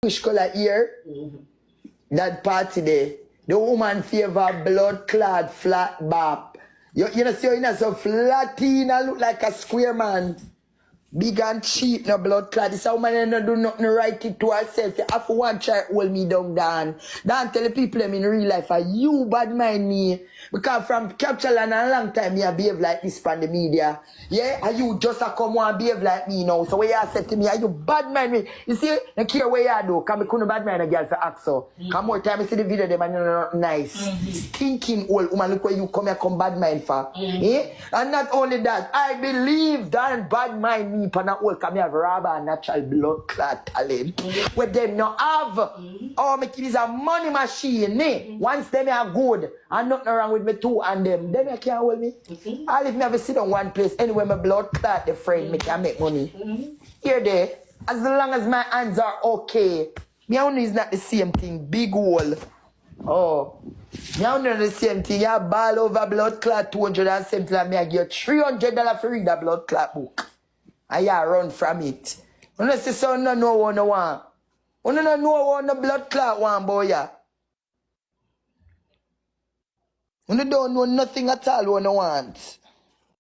Which color here? That party there. The woman favor blood clad flat bap. You know, see, you know, so flatina look like a square man. Big and cheap, no blood clot. This woman no do nothing right it to herself. You have to one try hold me down, Dan. Dan tell the people them in real life, you bad mind me. Because from capture land a long time, me a behave like this from the media. Yeah, and you just a come and behave like me now. So what you said to me, are you bad mind me? You see, I care where you do. Because I couldn't bad mind a girl for act so. Because more time I see the video, them and not nice. Stinking old woman, look where you come here, come bad mind for. Eh? And not only that, I believe Dan bad mind me for not work. I have rubber and natural blood clot talent. Where them not have. Oh, my kid is a money machine. Eh? Once them are good, and nothing wrong with me too, and them I can't hold me. I'll if me have to sit on one place. Anyway, my blood clot, the friend, me can make money. Here there, as long as my hands are okay. Me only is not the same thing. Big hole. Oh. Me only the same thing. You ball over blood clot 270 and me I give you $300 for read that blood clot book. And you run from it. Unless the son no know what no want. You don't know what the blood clot want, boy. Yeah. You don't know nothing at all what you want.